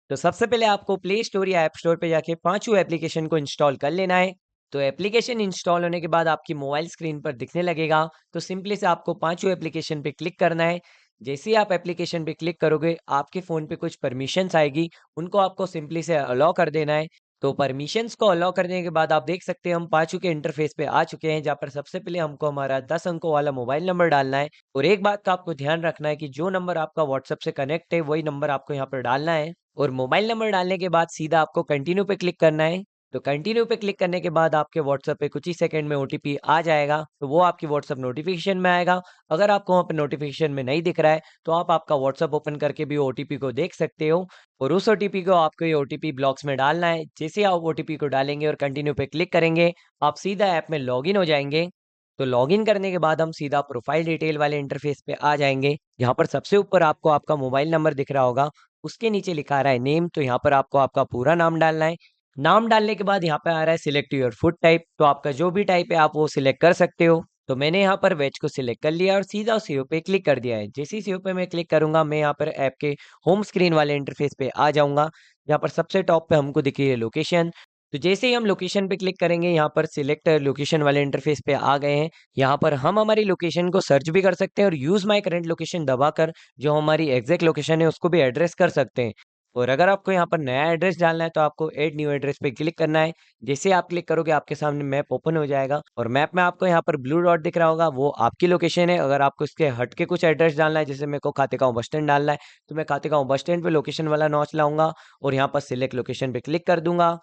तो सबसे पहले आपको प्ले स्टोर या ऐप स्टोर पे जाके पाँचों एप्लीकेशन को इंस्टॉल कर लेना है। तो एप्लीकेशन इंस्टॉल होने के बाद आपकी मोबाइल स्क्रीन पर दिखने लगेगा। तो सिंपली से आपको पाँचों एप्लीकेशन पे क्लिक करना है। जैसे ही आप एप्लीकेशन पे क्लिक करोगे, आपके फ़ोन पे कुछ परमिशंस आएगी, उनको आपको सिंपली से अलाउ कर देना है। तो परमिशंस को अलाउ करने के बाद आप देख सकते हैं हम पाँचों के इंटरफ़ेस पे आ चुके हैं, जहाँ पर सबसे पहले हमको हमारा 10 अंकों वाला मोबाइल नंबर डालना है। और एक बात का आपको ध्यान रखना है कि जो नंबर आपका व्हाट्सएप से कनेक्ट है, वही नंबर आपको यहाँ पर डालना है। और मोबाइल नंबर डालने के बाद सीधा आपको कंटिन्यू पे क्लिक करना है। तो कंटिन्यू पे क्लिक करने के बाद आपके व्हाट्सएप पे कुछ ही सेकंड में ओटीपी आ जाएगा, तो वो आपकी व्हाट्सएप नोटिफिकेशन में आएगा। अगर आपको वहाँ पे नोटिफिकेशन में नहीं दिख रहा है, तो आप आपका व्हाट्सएप ओपन करके भी ओटीपी को देख सकते हो। और उस ओटीपी को आपको ये ओटीपी ब्लॉक्स में डालना है। जैसे आप ओटीपी को डालेंगे और कंटिन्यू पे क्लिक करेंगे, आप सीधा ऐप में लॉगिन हो जाएंगे। तो लॉगिन करने के बाद हम सीधा प्रोफाइल डिटेल वाले इंटरफेस पे आ जाएंगे। यहाँ पर सबसे ऊपर आपको आपका मोबाइल नंबर दिख रहा होगा, उसके नीचे लिखा आ रहा है नेम, तो यहाँ पर आपको आपका पूरा नाम डालना है। नाम डालने के बाद यहाँ पे आ रहा है सिलेक्ट योर फूड टाइप, तो आपका जो भी टाइप है आप वो सिलेक्ट कर सकते हो। तो मैंने यहाँ पर वेज को सिलेक्ट कर लिया और सीधा सेव पे क्लिक कर दिया है। जैसे ही सेव पे मैं क्लिक करूंगा, मैं यहाँ पर ऐप के होम स्क्रीन वाले इंटरफेस पे आ जाऊंगा। यहाँ पर सबसे टॉप पे हमको दिख रही है लोकेशन। तो जैसे ही हम लोकेशन पे क्लिक करेंगे, यहाँ पर सिलेक्ट लोकेशन वाले इंटरफेस पे आ गए हैं। यहाँ पर हम हमारी लोकेशन को सर्च भी कर सकते हैं और यूज माई करंट लोकेशन दबाकर जो हमारी एग्जैक्ट लोकेशन है उसको भी एड्रेस कर सकते हैं। और अगर आपको यहाँ पर नया एड्रेस डालना है, तो आपको ऐड न्यू एड्रेस पे क्लिक करना है। जैसे आप क्लिक करोगे, आपके सामने मैप ओपन हो जाएगा और मैप में आपको यहाँ पर ब्लू डॉट दिख रहा होगा, वो आपकी लोकेशन है। अगर आपको इसके हट के कुछ एड्रेस डालना है, जैसे मेरे को खातेगांव बस स्टैंड डालना है, तो मैं खातेगांव बस स्टैंड पे लोकेशन वाला नॉच लाऊंगा और यहाँ पर सिलेक्ट लोकेशन पे क्लिक कर दूंगा।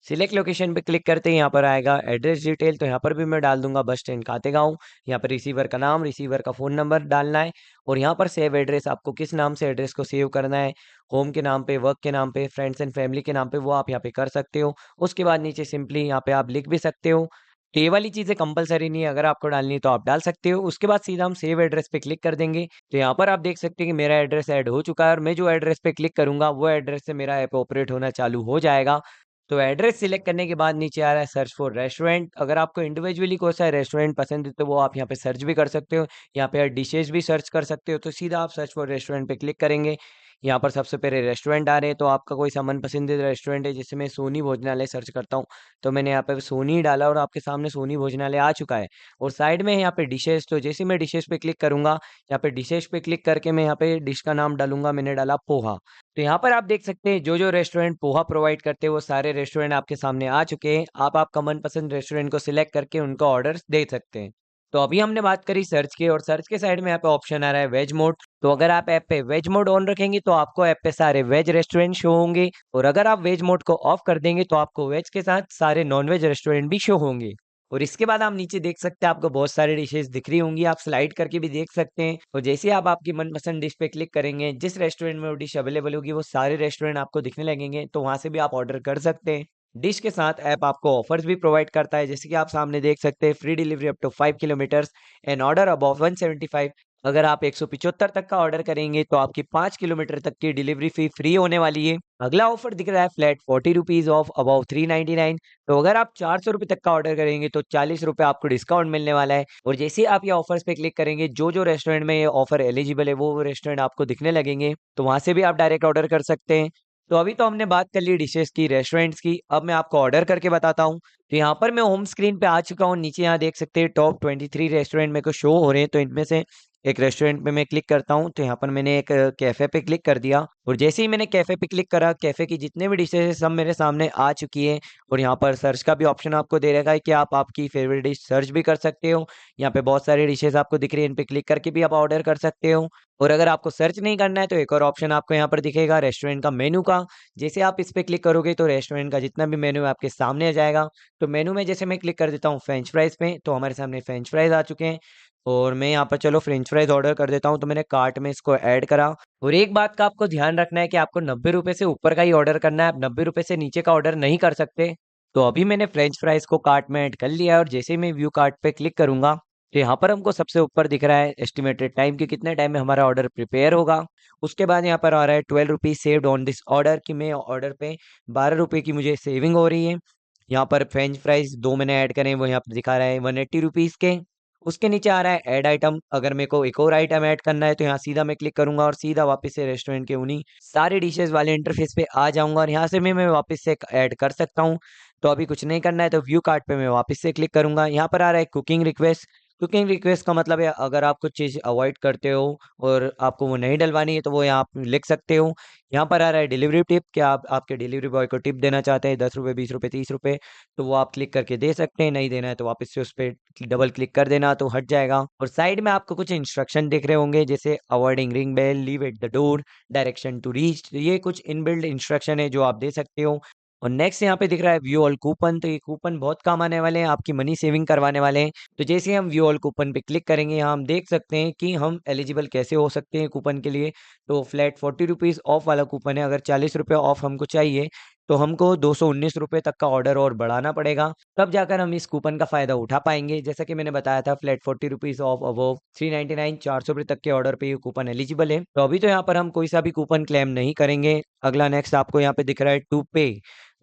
सिलेक्ट लोकेशन पे क्लिक करते ही यहाँ पर आएगा एड्रेस डिटेल, तो यहाँ पर भी मैं डाल दूंगा बस स्टैंड खातेगांव। यहाँ पर रिसीवर का नाम, रिसीवर का फ़ोन नंबर डालना है। और यहाँ पर सेव एड्रेस, आपको किस नाम से एड्रेस को सेव करना है, होम के नाम पे, वर्क के नाम पे, फ्रेंड्स एंड फैमिली के नाम पे, वो आप यहाँ पे कर सकते हो। उसके बाद नीचे सिंपली यहाँ पे आप लिख भी सकते हो। तो ये वाली चीज़ें कंपलसरी नहीं है, अगर आपको डालनी है तो आप डाल सकते हो। उसके बाद सीधा हम सेव एड्रेस पे क्लिक कर देंगे। तो यहाँ पर आप देख सकते हैं कि मेरा एड्रेस ऐड हो चुका है और मैं जो एड्रेस पे क्लिक करूंगा, वो एड्रेस से मेरा ऐप ऑपरेट होना चालू हो जाएगा। तो एड्रेस सिलेक्ट करने के बाद नीचे आ रहा है सर्च फॉर रेस्टोरेंट। अगर आपको इंडिविजुअली कोई सा रेस्टोरेंट पसंद है, तो वो आप यहाँ पे सर्च भी कर सकते हो। यहाँ पे डिशेज भी सर्च कर सकते हो। तो सीधा आप सर्च फॉर रेस्टोरेंट पे क्लिक करेंगे। यहाँ पर सबसे पहले रेस्टोरेंट आ रहे हैं, तो आपका कोई सा मन पसंदीदा रेस्टोरेंट है, जैसे मैं सोनी भोजनालय सर्च करता हूँ, तो मैंने यहाँ पे सोनी डाला और आपके सामने सोनी भोजनालय आ चुका है। और साइड में यहाँ पे डिशेज, तो जैसे मैं डिशेज पे क्लिक करूंगा, यहाँ पे डिशेज पे क्लिक करके मैं यहाँ पे डिश का नाम डालूंगा, मैंने डाला पोहा। तो यहाँ पर आप देख सकते हैं जो जो रेस्टोरेंट पोहा प्रोवाइड करते हैं, वो सारे रेस्टोरेंट आपके सामने आ चुके हैं। आप आपका मनपसंद रेस्टोरेंट को सिलेक्ट करके उनका ऑर्डर दे सकते हैं। तो अभी हमने बात करी सर्च की, और सर्च के साइड में यहाँ पे ऑप्शन आ रहा है वेज मोड। तो अगर आप ऐप पे वेज मोड ऑन रखेंगे, तो आपको ऐप पे सारे वेज रेस्टोरेंट शो होंगे। और अगर आप वेज मोड को ऑफ कर देंगे, तो आपको वेज के साथ सारे नॉन वेज रेस्टोरेंट भी शो होंगे। और इसके बाद आप नीचे देख सकते हैं, आपको बहुत सारी डिशेस दिख रही होंगी, आप स्लाइड करके भी देख सकते हैं। और जैसे ही आप आपकी मनपसंद डिश पे क्लिक करेंगे, जिस रेस्टोरेंट में वो डिश अवेलेबल होगी, वो सारे रेस्टोरेंट आपको दिखने लगेंगे, तो वहां से भी आप ऑर्डर कर सकते हैं। डिश के साथ ऐप आपको ऑफर्स भी प्रोवाइड करता है, जैसे कि आप सामने देख सकते हैं, free delivery up to 5 kilometres and order above 175। अगर आप 175 तक का ऑर्डर करेंगे, तो आपकी 5 किलोमीटर तक की डिलीवरी फी फ्री होने वाली है। अगला ऑफर दिख रहा है फ्लैट 40 रुपीज ऑफ अबाउ 399। तो अगर आप 400 रुपये तक का ऑर्डर करेंगे, तो 40 रुपये आपको डिस्काउंट मिलने वाला है। और जैसे ही आप ये ऑफर्स पे क्लिक करेंगे, जो जो रेस्टोरेंट में ये ऑफर एलिजिबल है, वो रेस्टोरेंट आपको दिखने लगेंगे, तो वहां से भी आप डायरेक्ट ऑर्डर कर सकते हैं। तो अभी तो हमने बात कर ली डिशेस की, रेस्टोरेंट्स की, अब मैं आपको ऑर्डर करके बताता हूँ। तो यहाँ पर मैं होम स्क्रीन पे आ चुका हूँ। नीचे यहाँ देख सकते हैं टॉप 23 रेस्टोरेंट मेरे को शो हो रहे हैं। तो इनमें से एक रेस्टोरेंट पे मैं क्लिक करता हूँ। तो यहाँ पर मैंने एक कैफे पे क्लिक कर दिया, और जैसे ही मैंने कैफे पे क्लिक करा, कैफे की जितने भी डिशेज है सब मेरे सामने आ चुकी है। और यहाँ पर सर्च का भी ऑप्शन आपको दे रहेगा कि आप आपकी फेवरेट डिश सर्च भी कर सकते हो। यहाँ पे बहुत सारी डिशेज आपको दिख रही है, इन पे क्लिक करके भी आप ऑर्डर कर सकते हो। और अगर आपको सर्च नहीं करना है, तो एक और ऑप्शन आपको यहाँ पर दिखेगा रेस्टोरेंट का मेनू का। जैसे आप इस पे क्लिक करोगे, तो रेस्टोरेंट का जितना भी मेनू है आपके सामने आ जाएगा। तो मेनू में जैसे मैं क्लिक कर देता हूँ फ्रेंच फ्राइज पे, तो हमारे सामने फ्रेंच फ्राइज आ चुके हैं। और मैं यहाँ पर चलो फ्रेंच फ्राइज ऑर्डर कर देता हूँ, तो मैंने कार्ट में इसको ऐड करा। और एक बात का आपको ध्यान रखना है कि आपको 90 रुपए से ऊपर का ही ऑर्डर करना है, आप 90 रुपए से नीचे का ऑर्डर नहीं कर सकते। तो अभी मैंने फ्रेंच फ्राइज को कार्ट में ऐड कर लिया है, और जैसे ही मैं व्यू कार्ट पे क्लिक करूंगा, तो यहाँ पर हमको सबसे ऊपर दिख रहा है एस्टिमेटेड टाइम, कि कितने टाइम में हमारा ऑर्डर प्रिपेयर होगा। उसके बाद यहाँ पर आ रहा है 12 rupees saved on this order, कि मैं ऑर्डर पे 12 रुपए की मुझे सेविंग हो रही है। यहाँ पर फ्रेंच फ्राइज दो मैंने ऐड करे हैं, वो यहाँ पर दिखा रहा है 180 रुपीज के। उसके नीचे आ रहा है ऐड आइटम। अगर मेरे को एक और आइटम ऐड करना है तो यहाँ सीधा मैं क्लिक करूंगा और सीधा वापस से रेस्टोरेंट के उन्हीं सारे डिशेस वाले इंटरफेस पे आ जाऊंगा और यहाँ से मैं वापस से ऐड कर सकता हूँ। तो अभी कुछ नहीं करना है तो व्यू कार्ट पे मैं वापस से क्लिक करूंगा। यहाँ पर आ रहा है कुकिंग रिक्वेस्ट। कुकिंग रिक्वेस्ट का मतलब है अगर आप कुछ चीज़ अवॉइड करते हो और आपको वो नहीं डलवानी है तो वो यहाँ आप लिख सकते हो। यहाँ पर आ रहा है डिलीवरी टिप, क्या आप आपके डिलीवरी बॉय को टिप देना चाहते हैं 10 रुपये, 20 रुपये, 30 रुपये, तो वो आप क्लिक करके दे सकते हैं। नहीं देना है तो वापस से उस पर डबल क्लिक कर देना तो हट जाएगा। और साइड में आपको कुछ इंस्ट्रक्शन दिख रहे होंगे जैसे avoiding ring bell, leave at the door, direction to reach, ये कुछ इनबिल्ड इंस्ट्रक्शन है जो आप दे सकते हो। और नेक्स्ट यहाँ पे दिख रहा है व्यू ऑल कूपन। तो ये कूपन बहुत काम आने वाले हैं, आपकी मनी सेविंग करवाने वाले हैं। तो जैसे हम व्यू ऑल कूपन पे क्लिक करेंगे यहाँ हम देख सकते हैं कि हम एलिजिबल कैसे हो सकते हैं कूपन के लिए। तो फ्लैट 40 रुपीज़ ऑफ वाला कूपन है। अगर 40 रुपये ऑफ हमको चाहिए तो हमको 219 रुपये तक का ऑर्डर और बढ़ाना पड़ेगा, तब जाकर हम इस कूपन का फायदा उठा पाएंगे। जैसा कि मैंने बताया था फ्लैट 40 रुपीज़ ऑफ अबव 399, 400 रुपये तक के ऑर्डर पे ये कूपन एलिजिबल है। तो अभी तो यहाँ पर हम कोई सा भी कूपन क्लेम नहीं करेंगे। अगला नेक्स्ट आपको यहाँ पे दिख रहा है टू पे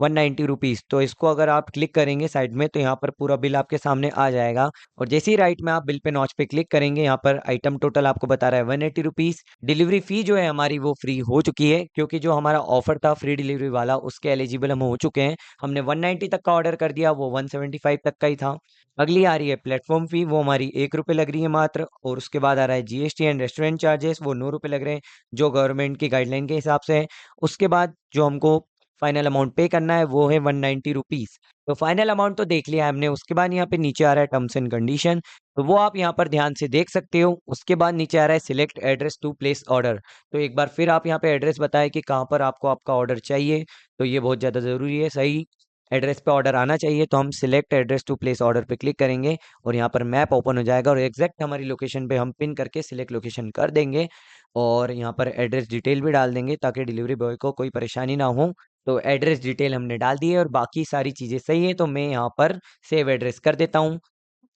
190 रुपीज़। तो इसको अगर आप क्लिक करेंगे साइड में तो यहाँ पर पूरा बिल आपके सामने आ जाएगा। और जैसे ही राइट में आप बिल पे नॉच पे क्लिक करेंगे यहाँ पर आइटम टोटल आपको बता रहा है 180 रुपीज़। डिलीवरी फी जो है हमारी वो फ्री हो चुकी है क्योंकि जो हमारा ऑफर था फ्री डिलीवरी वाला उसके एलिजिबल हम हो चुके हैं। हमने 190 तक का ऑर्डर कर दिया, वो 175 तक का ही था। अगली आ रही है प्लेटफॉर्म फी, वो हमारी 1 रुपये लग रही है मात्र। और उसके बाद आ रहा है जीएसटी एंड रेस्टोरेंट चार्जेस, वो 9 रुपये लग रहे हैं जो गवर्नमेंट की गाइडलाइन के हिसाब से है। उसके बाद जो हमको फाइनल अमाउंट पे करना है वो है 190 रुपीज़। तो फाइनल अमाउंट तो देख लिया हमने। उसके बाद यहाँ पे नीचे आ रहा है टर्म्स एंड कंडीशन, तो वो आप यहाँ पर ध्यान से देख सकते हो। उसके बाद नीचे आ रहा है select address to place order. तो एक बार फिर आप यहाँ पे एड्रेस बताएं कि कहाँ पर आपको आपका ऑर्डर चाहिए। तो ये बहुत ज़्यादा ज़रूरी है, सही एड्रेस पे ऑर्डर आना चाहिए। तो हम select address to place order पे क्लिक करेंगे और यहाँ पर मैप ओपन हो जाएगा और एग्जैक्ट हमारी लोकेशन पे हम पिन करके सिलेक्ट लोकेशन कर देंगे और यहाँ पर एड्रेस डिटेल भी डाल देंगे ताकि डिलीवरी बॉय को कोई परेशानी ना हो। तो एड्रेस डिटेल हमने डाल दी है और बाकी सारी चीज़ें सही है, तो मैं यहाँ पर सेव एड्रेस कर देता हूँ।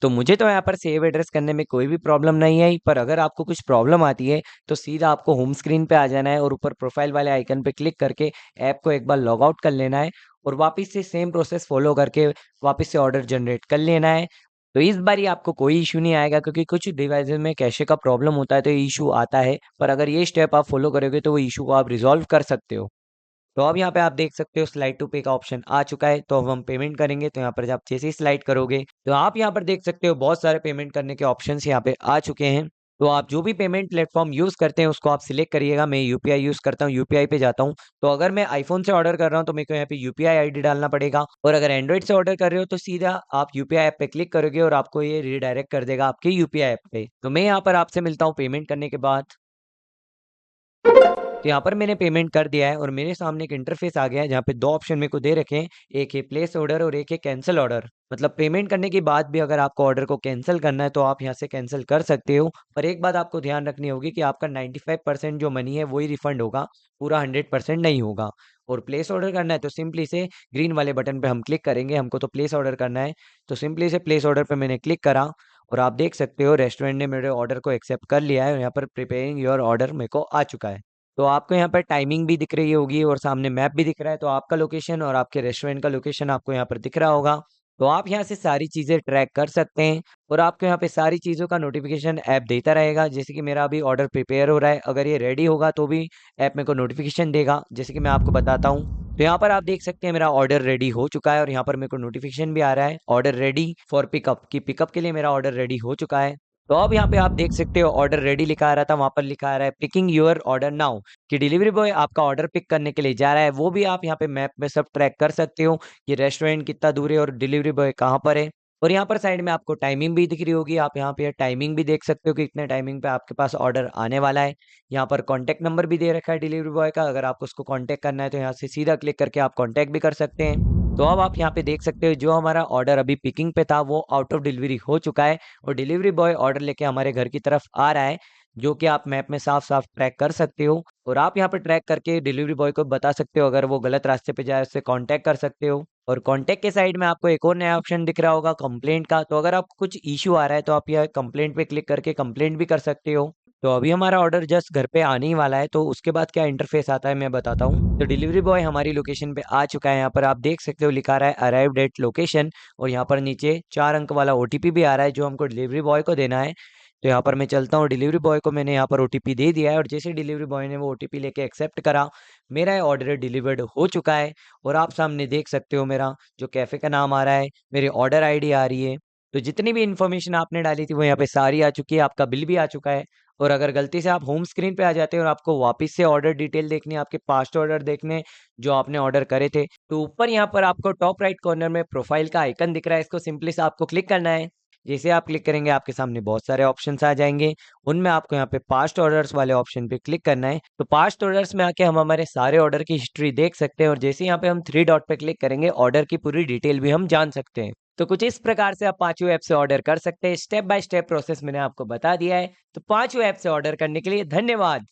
तो मुझे तो यहाँ पर सेव एड्रेस करने में कोई भी प्रॉब्लम नहीं आई, पर अगर आपको कुछ प्रॉब्लम आती है तो सीधा आपको होम स्क्रीन पे आ जाना है और ऊपर प्रोफाइल वाले आइकन पे क्लिक करके ऐप को एक बार लॉग आउट कर लेना है और वापस से सेम प्रोसेस फॉलो करके वापस से ऑर्डर जनरेट कर लेना है। तो इस बार ही आपको कोई इशू नहीं आएगा क्योंकि कुछ डिवाइसेस में कैशे का प्रॉब्लम होता है तो ये इशू आता है, पर अगर ये स्टेप आप फॉलो करोगे तो वो इशू को आप रिजॉल्व कर सकते हो। तो अब यहाँ पे आप देख सकते हो स्लाइड टू पे का ऑप्शन आ चुका है। तो अब हम पेमेंट करेंगे तो यहाँ पर जब आप जैसे ही स्लाइड करोगे तो आप यहाँ पर देख सकते हो बहुत सारे पेमेंट करने के ऑप्शंस यहाँ पे आ चुके हैं। तो आप जो भी पेमेंट प्लेटफॉर्म यूज करते हैं उसको आप सिलेक्ट करिएगा। मैं यूपीआई यूज करता हूँ, यूपीआई पे जाता हूँ। तो अगर मैं आईफोन से ऑर्डर कर रहा हूँ तो मेरे को यहाँ पे यूपीआई आईडी डालना पड़ेगा और अगर एंड्रॉइड से ऑर्डर कर रहे हो तो सीधा आप यूपीआई ऐप पे क्लिक करोगे और आपको ये रिडायरेक्ट कर देगा आपके यूपीआई ऐप पे। तो मैं यहाँ पर आपसे मिलता हूँ पेमेंट करने के बाद। तो यहाँ पर मैंने पेमेंट कर दिया है और मेरे सामने एक इंटरफेस आ गया है जहाँ पे दो ऑप्शन मेरे को दे रखे हैं, एक है प्लेस ऑर्डर और एक है कैंसिल ऑर्डर। मतलब पेमेंट करने के बाद भी अगर आपको ऑर्डर को कैंसिल करना है तो आप यहाँ से कैंसिल कर सकते हो। पर एक बात आपको ध्यान रखनी होगी कि आपका 95% जो मनी है वही रिफंड होगा, पूरा 100% नहीं होगा। और प्लेस ऑर्डर करना है तो सिंपली से ग्रीन वाले बटन पे हम क्लिक करेंगे, हमको तो प्लेस ऑर्डर करना है। तो सिंपली से प्लेस ऑर्डर पे मैंने क्लिक करा और आप देख सकते हो रेस्टोरेंट ने मेरे ऑर्डर को एक्सेप्ट कर लिया है और यहाँ पर प्रिपेयरिंग योर ऑर्डर मेरे को आ चुका है। तो आपको यहाँ पर टाइमिंग भी दिख रही होगी और सामने मैप भी दिख रहा है, तो आपका लोकेशन और आपके रेस्टोरेंट का लोकेशन आपको यहाँ पर दिख रहा होगा। तो आप यहाँ से सारी चीज़ें ट्रैक कर सकते हैं और आपको यहाँ पे सारी चीज़ों का नोटिफिकेशन ऐप देता रहेगा। जैसे कि मेरा अभी ऑर्डर प्रिपेयर हो रहा है, अगर ये रेडी होगा तो भी ऐप मेरे को नोटिफिकेशन देगा। जैसे कि मैं आपको बताता हूँ, तो यहाँ पर आप देख सकते हैं मेरा ऑर्डर रेडी हो चुका है और यहाँ पर मेरे को नोटिफिकेशन भी आ रहा है ऑर्डर रेडी फॉर पिकअप, की पिकअप के लिए मेरा ऑर्डर रेडी हो चुका है। तो अब यहाँ पे आप देख सकते हो ऑर्डर रेडी लिखा आ रहा था, वहां पर लिखा आ रहा है पिकिंग योर ऑर्डर नाउ, कि डिलीवरी बॉय आपका ऑर्डर पिक करने के लिए जा रहा है। वो भी आप यहाँ पे मैप में सब ट्रैक कर सकते हो कि रेस्टोरेंट कितना दूर है और डिलीवरी बॉय कहाँ पर है। और यहाँ पर साइड में आपको टाइमिंग भी दिख रही होगी, आप यहाँ पे टाइमिंग भी देख सकते हो कि इतने टाइमिंग पे आपके पास ऑर्डर आने वाला है। यहाँ पर कॉन्टैक्ट नंबर भी दे रखा है डिलीवरी बॉय का, अगर आपको उसको कॉन्टैक्ट करना है तो यहाँ से सीधा क्लिक करके आप कॉन्टैक्ट भी कर सकते हैं। तो अब आप यहाँ पे देख सकते हो जो हमारा ऑर्डर अभी पिकिंग पे था वो आउट ऑफ डिलीवरी हो चुका है और डिलीवरी बॉय ऑर्डर लेके हमारे घर की तरफ आ रहा है, जो कि आप मैप में साफ साफ ट्रैक कर सकते हो। और आप यहाँ पे ट्रैक करके डिलीवरी बॉय को बता सकते हो, अगर वो गलत रास्ते पे जाए उससे कांटेक्ट कर सकते हो। और कांटेक्ट के साइड में आपको एक और नया ऑप्शन दिख रहा होगा कंप्लेंट का। तो अगर आपको कुछ इशू आ रहा है तो आप यह कंप्लेंट पे क्लिक करके कंप्लेंट भी कर सकते हो। तो अभी हमारा ऑर्डर जस्ट घर पे आने ही वाला है, तो उसके बाद क्या इंटरफेस आता है मैं बताता हूँ। तो डिलीवरी बॉय हमारी लोकेशन पे आ चुका है। यहाँ पर आप देख सकते हो लिखा रहा है अराइव्ड एट लोकेशन, और यहाँ पर नीचे 4 अंक वाला ओटीपी भी आ रहा है जो हमको डिलीवरी बॉय को देना है। तो यहाँ पर मैं चलता हूँ, डिलीवरी बॉय को मैंने यहाँ पर ओटीपी दे दिया है, और जैसे डिलीवरी बॉय ने वो ओटीपी लेके एक्सेप्ट करा, मेरा ऑर्डर डिलीवर्ड हो चुका है। और आप सामने देख सकते हो मेरा जो कैफ़े का नाम आ रहा है, मेरी ऑर्डर आईडी आ रही है। तो जितनी भी इन्फॉर्मेशन आपने डाली थी वो यहाँ पे सारी आ चुकी है, आपका बिल भी आ चुका है। और अगर गलती से आप होम स्क्रीन पे आ जाते हैं और आपको वापस से ऑर्डर डिटेल देखनी है, आपके पास्ट ऑर्डर देखने हैं जो आपने ऑर्डर करे थे, तो ऊपर यहाँ पर आपको टॉप राइट कॉर्नर में प्रोफाइल का आइकन दिख रहा है, इसको सिंपली से आपको क्लिक करना है। जैसे आप क्लिक करेंगे आपके सामने बहुत सारे ऑप्शंस आ जाएंगे, उनमें आपको यहाँ पे पास्ट ऑर्डर्स वाले ऑप्शन पे क्लिक करना है। तो पास्ट ऑर्डर्स में आके हम हमारे सारे ऑर्डर की हिस्ट्री देख सकते हैं, और जैसे यहाँ पे हम 3 डॉट पे क्लिक करेंगे ऑर्डर की पूरी डिटेल भी हम जान सकते हैं। तो कुछ इस प्रकार से आप पांचों ऐप से ऑर्डर कर सकते हैं। स्टेप बाय स्टेप प्रोसेस मैंने आपको बता दिया है। तो पांचों ऐप से ऑर्डर करने के लिए धन्यवाद।